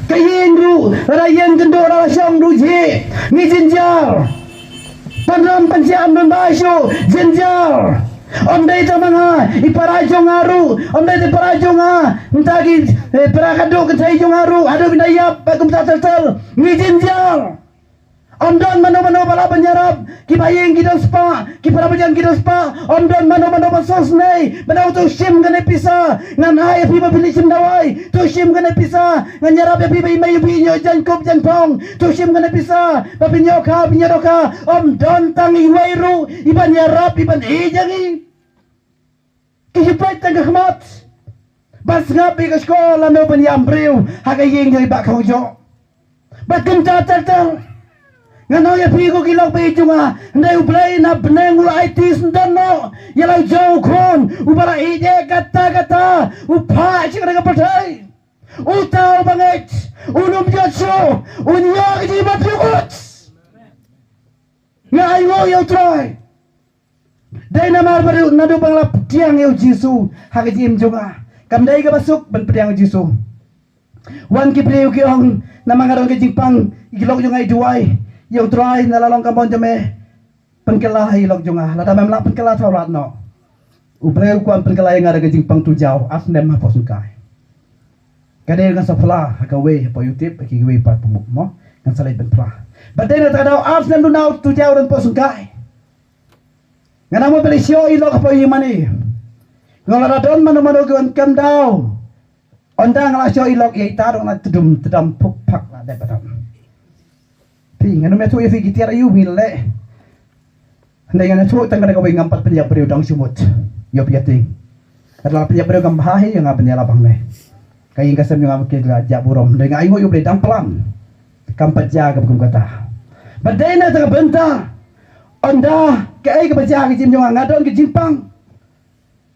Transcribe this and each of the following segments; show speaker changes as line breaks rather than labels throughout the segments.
Kayin ru, rayan kendo rasyong ruji, ni jinjar. Panram pansiam dan basyo, jinjar. Om dai ta mga iparajo ngaru, om dai iparajo nga, ntagi perakado ketai jo ngaru, ado binayap bagum tatal, ni jinjar. Om don mano bala penyarap, kibayeng kita spa, kipara pejan kita spa, om don mano basos nei, benau tu sim gane pisa, ngan ai piba pilih sim dawai, tu sim gane pisa, ngan nyarap ya piba imai pinyo jan kop jan pong, tu sim gane pisa, papinyo ka, om don tangi wairu, iban nyarap iban ijangi. Kihipat tang khmat. Bas ngapi ke sekolah no penyambriu, hagayeng dari bak kau jo. Batum tatal. Ngano ya pigo kilok pe junga ndai ublai na beneng ula IT sendano yalau jauh kon ubara ije kata upa cik patai utau banget unum jatso unyag di bapiukot ngai ngo yo try dai namar baru nadu bangla tiang yo jisu hagajim junga kamdai ka basuk ban pediang jisu wan ki priu ki ong namangarong ke jingpang igilok junga iduai yang terakhir nalalong kampung jeme pengkelah hilok junga lada memang pengkelah taurat no ubreu kuan pengkelah yang ada ke jingpang tujau asnem apa sukai kadai dengan safla hakawe apa youtube kiwe pat pemuk mo ngan salai ben pra badai na tadau asnem dunau tujau dan po sukai ngana mo belisio ilok apa yimani ngala don mano kuan kamdau ondang la sio ilok ye tarong na tedam puk pak la dai badam ngano metu efi gitiar ayu mille ndai ngana tu tangga ka wing ampat penjap beriu dang sumut yo piating adalah penjap beriu kam bahi yang ngapnya lapang ne kai ngasem yang ngam ke jak burom ndai ngai yo ble dang pelang kam pajja ka kum kata badai na tangga benta onda kai ka pajja ka jim yang ngadon ke jimpang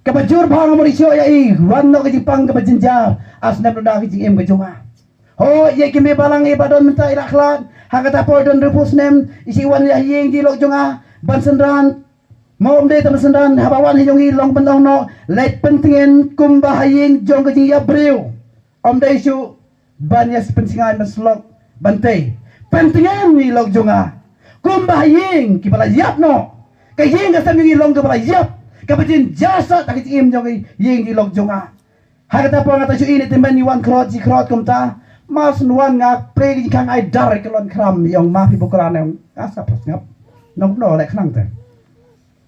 ka bajur bang mo risio ya i wan no ke jimpang ka bajinja asnam ronda ke jim ke junga oh ye kimi balang e badon menta iraklan hakata pol don repus nem isi wan ya yeng di lok jonga ban sendran mom de tam sendran habawan hijong long pendong no leit pentingen kum bahayeng jong ke ya breu om de isu ban ya pensingan meslok bantei pentingen ni lok jonga kum bahayeng ki bala yap no ka yeng ka sam long ke bala yap ka bajin jasa tak im jong yeng di lok jonga hakata pol ngata su ini timban ni wan krot ji krot kumta mas nuan ngak pregi kang ai dar kelon kram yang ma pi bukuran yang asap ngap nong no lek nang te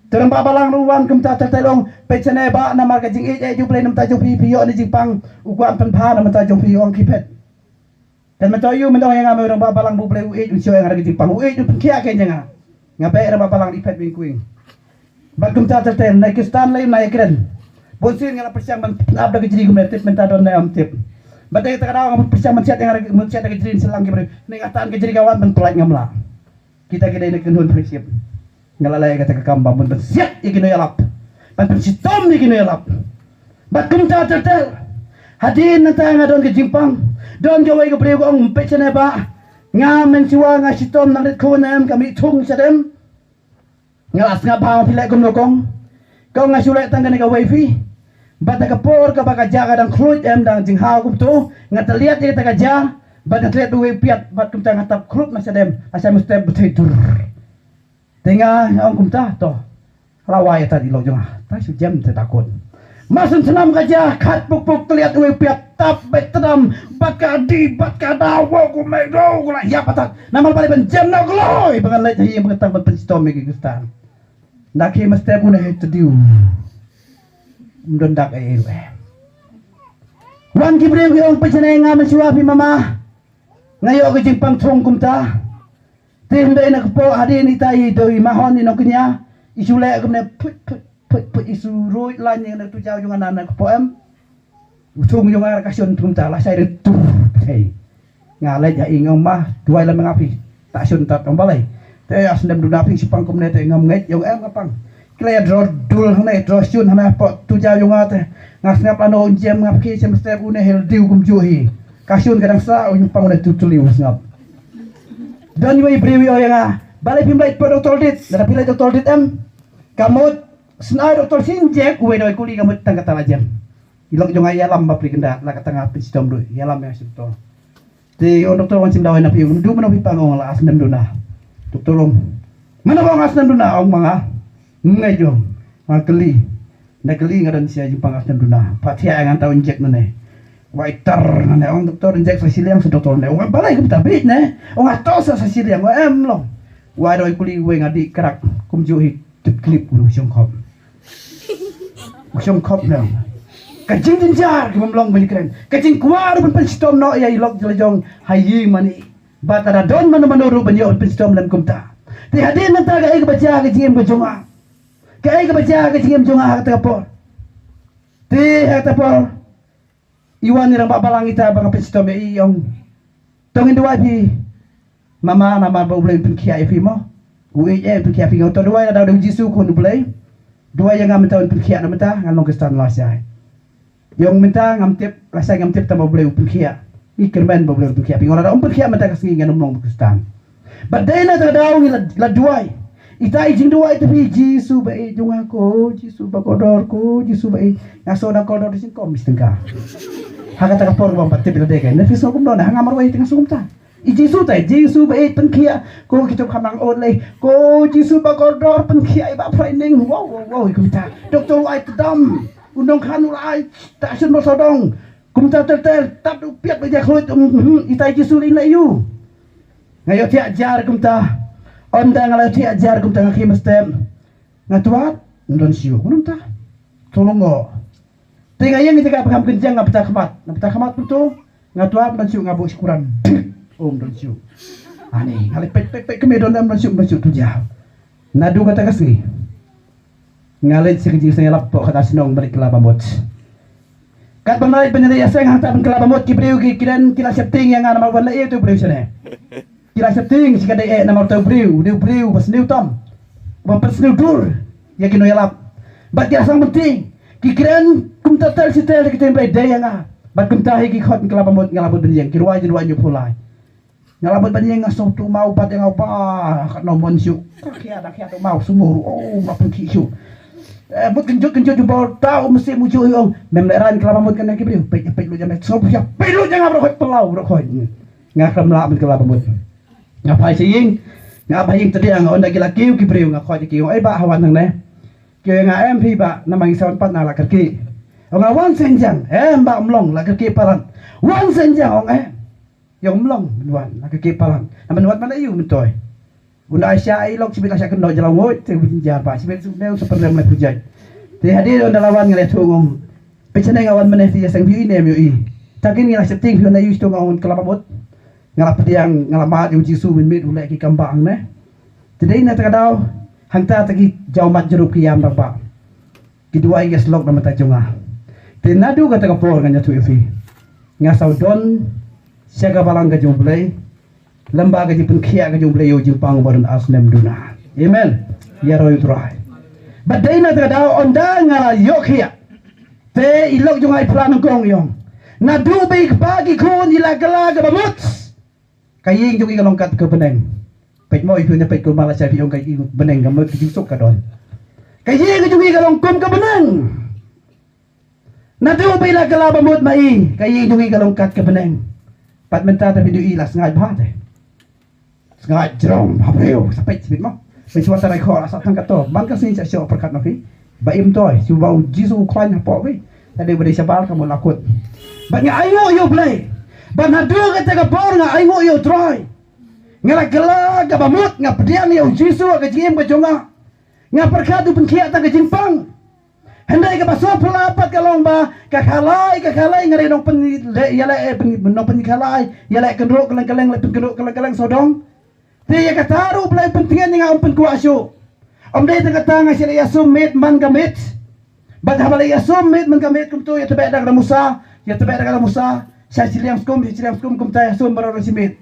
terang babalang nuan kumta tertelong pecene ba na marga jing e ju play nam ta ju pi yo ni jingpang ukuan pen pa na ta ju pi ong kipet dan matoyu mendong yang ngam orang babalang bu play u e ju yang ada jingpang u e ju kia ke jenga ngabe ra babalang di pet wing kuing ba kumta tertel na kistan lai na ekren bonsin ngala persiang ban abda ke jiri gumetit menta don na am tip badai tak ada orang persiapan siat yang ada siat yang kejirin selang kibri nengatan kejiri kawan bentulat ngamla kita ini kenun prinsip ngalalai kata ke kambang ben siat ikino yalap ban persitom ikino yalap bat kumta tertel hadin nata ngadon ke jimpang don jawai ke priu ong pecene ba ngamen siwa ngasitom nang konem kami tung sadem ngalas ngabang pilek gumnokong kau ngasulek tanggane ka wifi bata kapor ka baka jaga dang khlut em dang jing hau kum tu ngat lihat dia taka ja bata lihat duwe piat bat kum tang hatap khlut na sadem asa muste betai tur tenga ong kum ta to lawai tadi lo jong ta su jam te takut masun senam ka ja khat puk lihat duwe piat tap bet tedam bat ka di bat ka dawo ku me do ku la ya patat namal bali ben jam na gloi bangan lai hi mengetang bat pensito me gustan naki muste pun he to diu mendak ewe wan kibreu yung pecene nga mensuapi mama ngayo ke jingpang trong kumta tindai nak po hadin itai doi mahon ni noknya isule kumne put isu roit lan yang nak tujau yung anak po em utung yung ara kasion kumta la sai tu hey ngale ja ingong mah duai la mengapi tak sun tat balai te asndem dunapi sipang kumne te ngam ngai yung em apang kaya dul hane drosyun hane po tujau yung ate ngas ngap ano jem ngap ki sem step une hel diu kum juhi kasyun kadang sa yung pangune tutuliu ngap dan yung brewi o yang balai pimlait po doktor dit dara pilai doktor dit em kamut senai doktor sinjek uwe doi kuli kamut tang kata lajem ilok yung ayalam bapri kenda la katanga pistom du yalam yang sipto Ti on doktor wan simdawan na piyo. Du man pipangong la asnam duna. Doktor ong. Mana bang asnam duna ong mga ngayo. Mga keli. Na keli ngaran siya yung pang asnam duna. Patia ang taon inject na ne. Waiter na ong doktor inject sa siliang sa doktor ne. Ong balay kum tabit ne. Ong atos sa siliang wa long. Wa doi kuli we ngadi karak kum juhi tip clip lu syong khop. Syong khop na. Kajing jinjar kum long bali keren. Kajing kuar pun penstom no ya ilok jelajong hayi mani. Batara don manu banyo penstom lan kumta. Ti hadin man taga ay baca kajing ko jonga. Kay ka baca kajing jonga ha tapor. Ti ha tapor. Iwan nirang babalang ita bang penstom ya iyong. Tongin dua pi. Mama nama ba ulay pun kia ifi mo. Uwi pun kia ifi ngoto dua ada jisu kun ulay. Dua yang ngam tahun pun kia nama ta ngalong kestan lasai. Yang minta ngamtip lasai ngamtip ta ba ulay pun kia. Ikerman ba ulay pun kia. Pingon ada pun kia mata kasi nganong kestan. Badai na ta daw la duai. Ita ijing duai tu pi jisu ba jung ako, jisu ba kodor ko, jisu ba ngaso na kodor sin kom mistengka. Haga ta kapor ba patip la deka. Nafis ko kum na hangamar wa iting sum ta. Jisu tay Jisu ba pen kia ko kita kamang oleh ko Jisu ba kodor pen kia ba training wow kita doktor ai tedam undong kanu ai tak sun mo sodong kumta tel tap du piat ba ja khoi itai Jisu in la yu ngayo ti ajar kumta onda ngala ti ajar kumta ngaki mestem ngatuat ndon siu kunta tolongo tingayang kita paham kenjang ngapta khamat tu ngatuat ndon siu ngabu sikuran don siu. Ani, ngalip pek kemedon dan siu tu jauh. Nadu kata kasih. Ngalit si kecil saya lapok kata senong balik kelapa mot. Kat banai penyelesaian saya hantar kelapa mot kibriu kiran kira setting yang nama wala itu briu sana. Kira setting si kadai nama tau briu pas new tom. Pas new dur. Ya kino yalap. Bat kira sang penting. Kikiran kum tatal si tel kita yang daya nga. Bat kum tahi ki khot kelapa mot ngalabut benjang kirwa jenwa pulai. Ngalabot ba niya nga so tumaw pa nga pa kanomon siyo kaya tumaw sumuro mapun siyo but kenjut yung bawal tao mesti muncul yung memleran kelabamot ka na kibriw pait lo dyan so siya pilo dyan nga bro palaw bro nga kamlaman kelabamot nga pahing tadi ang onda gilakiw kibriw nga koy kiyo ay ba hawan nang ne kaya nga MP ba namang isawan pat na lakarki o nga 1 senjang ba umlong lakarki paran 1 senjang yang melong menuan nak kepalan menuan mana you mentoy bunda Aisyah ilok sibila Aisyah kena jalan woi tu binjar pak sibila sumeu seperti mulai pujai ti hadir on lawan ngale tungong pecene ngawan meneh ti sang biu ini miu takin ngala setting biu na you sto ngawan kelabamot ngala pediang ngalamat yu jisu min mit ulai ki kambang ne tedai na takadau hangta tagi jaumat jeruk kiam bapa kedua yes lok na mata jonga tinadu kata kapor nganya tu ifi ngasau don siaga balang ka jumblay lembaga ji pun kia ka jumblay yo jimpang badan asnem duna amen ya roy try badai na kada onda ngala yo kia te ilok jung ai plan kong yong na du big bagi kun ilagala ga bamut kaying jung igalongkat ke beneng pet mo ipu ne pet ko mala sa yong kay beneng gamot ki sok ka don kaying jung igalongkom ka beneng na du big ilagala bamut mai kaying jung igalongkat ke beneng pat menta tapi du ilas ngai bhat ngai jrom habreu sampai sibit moไปชวนอะไรขอสักทั้งกระโตมันก็สิ่งจะเชื่อประกาศนะพี่ใบอิมตัวชูบาวจิซูคลายนะปอพี่แต่เดี๋ยวบริษัทบาลkamu lakut banyak ayo yo play banyak dua kata kapor nggak ayo yo try nggak gelag nggak bamut nggak pediang yo jisu ke jim ke jonga nggak perkat tu penkiat tak ke jimpang hendai ke pasal pelapat ke lomba ke kalai ngari nong pen yale nong pen kalai yale kendruk keleng keleng sodong dia kataru play pentingan yang pen kuasu om dia kata ngasih ya sumit man gamit bat habala ya sumit man gamit kum tu ya tebak dak Musa ya tebak dak Musa saya siliam skum kum ta ya sum baru simit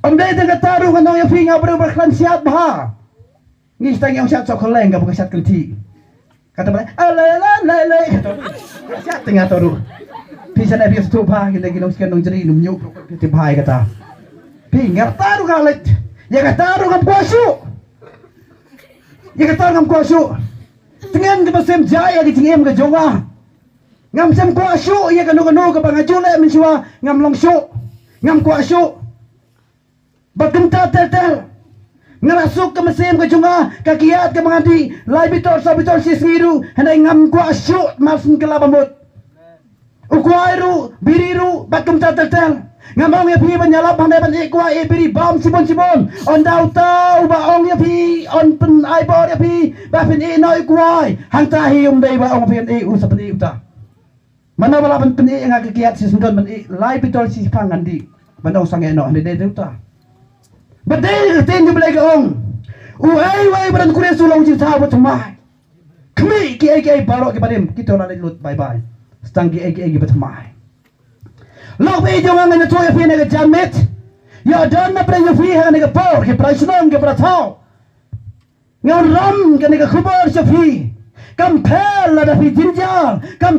om dia kataru kan ya finga berklan siat bah ngis tang yang siat sok keleng ka bukan siat kelti kata balik ale siat tengah toru bisa na bias tu bah kita ginong sekian dong jeri num nyuk ti bhai kata pi ngartaru kalet ya kataru kam kuasu ya kataru kam kuasu tengen ke pasem jaya di tingem ke jonga ngam sem kuasu ya kanu ke bangajule mensua ngam longsuk ngam kwa syu bagenta tel ngerasuk ke mesim ke junga kakiat ke mangandi lai bitor sa bitor si sengiru handai ngam kwa syu masin ke labamut ukwairu biriru bagenta tel ngamong ya pi banyalap handai ban ikwa e biri bom sibon on dau tau ba ong ya pi on pen ai bor ya pi ba pen e noi kwai hang ta hi dei ba ong pen e u sa pen e uta mana bala pen pen e ngak kiat si sundon pen e lai bitor si pangandi ban ong sang eno handai dei uta badai ten di belai ong uai wai badan kuria sulong ji tahu bertemai kami ki barok ki badim kita nak lut bye bye stang ki bertemai lok be jangan nganya toya fi nega jamet ya dan na pre fi ha nega por ki praisnong ki pratau ngau ram ki nega khubar sa fi kam phel la da fi jinjal kam